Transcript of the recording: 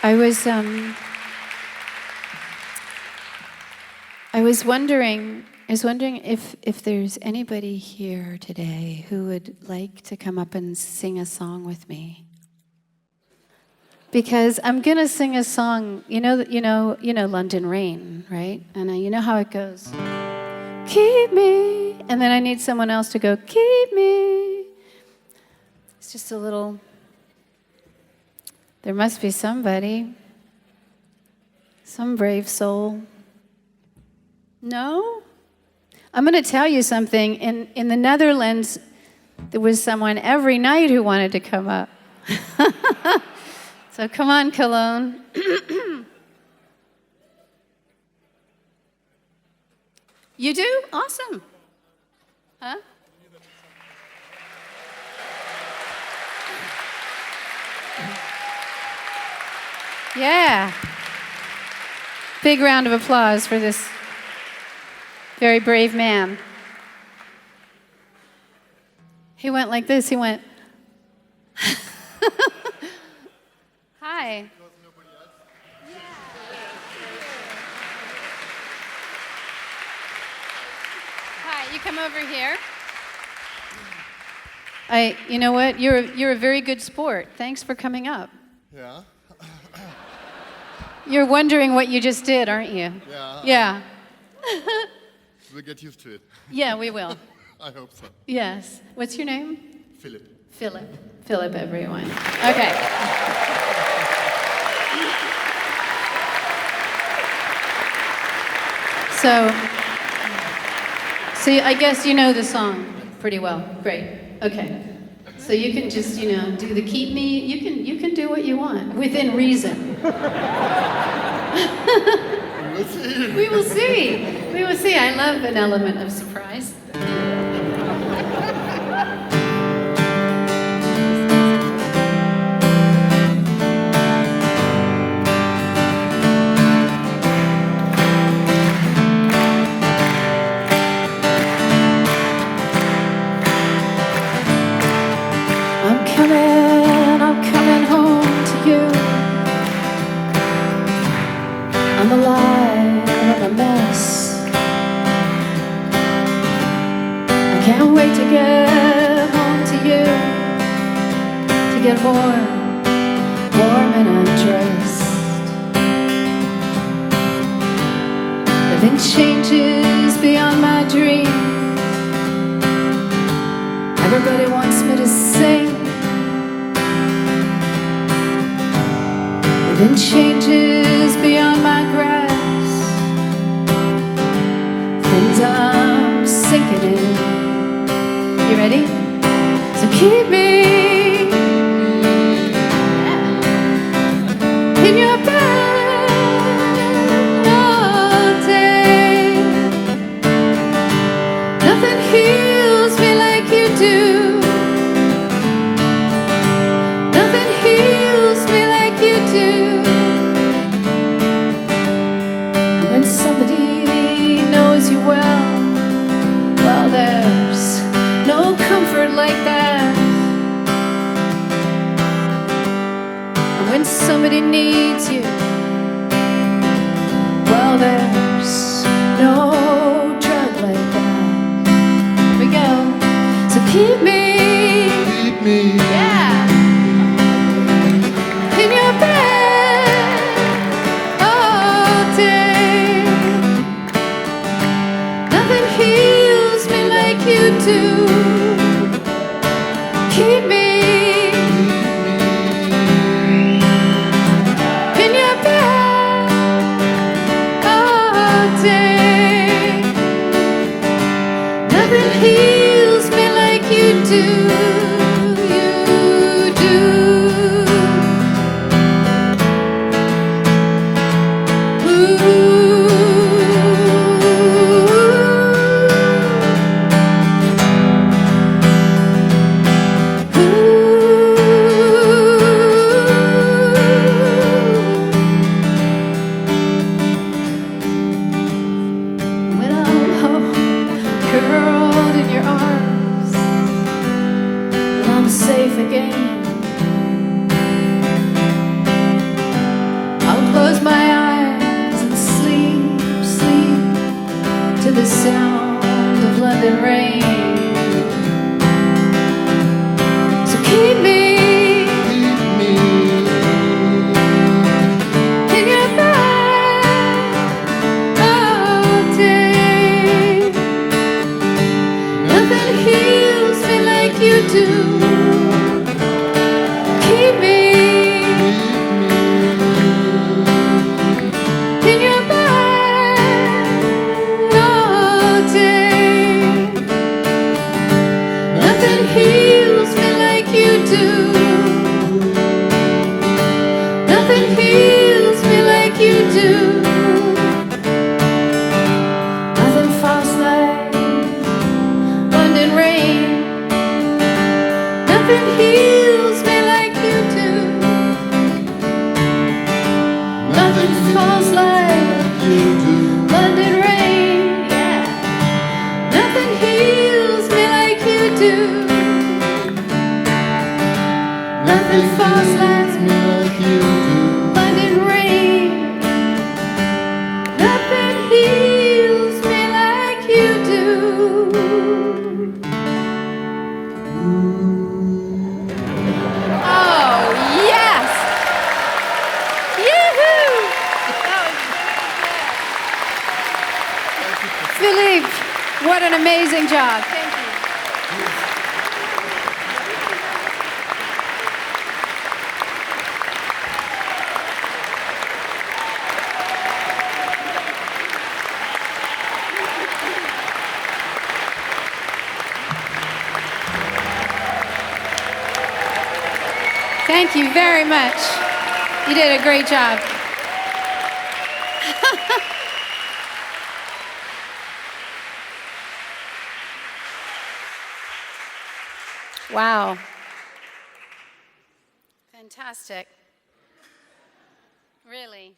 I was wondering if there's anybody here today who would like to come up and sing a song with me. Because I'm gonna sing a song, you know London Rain, right? And you know how it goes. Keep me, and then I need someone else to go, keep me. It's just a little, there must be somebody, some brave soul. No? I'm gonna tell you something. In the Netherlands, there was someone every night who wanted to come up. So come on, Cologne. You do? Awesome. Huh? Yeah. Big round of applause for this very brave man. He went like this. He went, hi. Hi, you come over here. You know what? You're a very good sport. Thanks for coming up. Yeah. You're wondering what you just did, aren't you? Yeah. Yeah. We'll get used to it. Yeah, we will. I hope so. Yes. What's your name? Philip. Philip. Philip, everyone. Okay. So I guess you know the song pretty well. Great. Okay. So you can just, do the keep me. You can do what you want within reason. We'll see. We will see. We will see. I love an element of surprise. I'm coming home to you. I'm alive, I'm a mess. I can't wait to get home to you, to get warm and undressed. Living changes beyond my dreams. Everybody wants me to sing. Living changes beyond my grasp. Things I'm sinking in. You ready? So keep me in your bed all day. Nothing heals me like you do. Nothing heals me like you do. When somebody knows you well, there's no comfort like that. And when somebody needs you, there's no drug like that. Here we go. So keep me, yeah, in your bed all day. Nothing heals me like you do. Keep me in your bed all day. Nothing heals me like you do. You do. When I'm home, curled in your arms, and I'm safe again. sound of London rain. So keep me in your back all day. Nothing heals me like you do. Keep me in your back all day. Nothing heals me like you do. Nothing heals me like you do. Nothing falls like London rain. Nothing heals me like you do. Nothing falls like London rain. Yeah. Nothing heals me like you do. Nothing falls like London rain. Nothing heals me like you do. Oh, yes! Yoo-hoo! Philippe, what an amazing job. Thank you. Thank you very much. You did a great job. Wow. Fantastic. Really.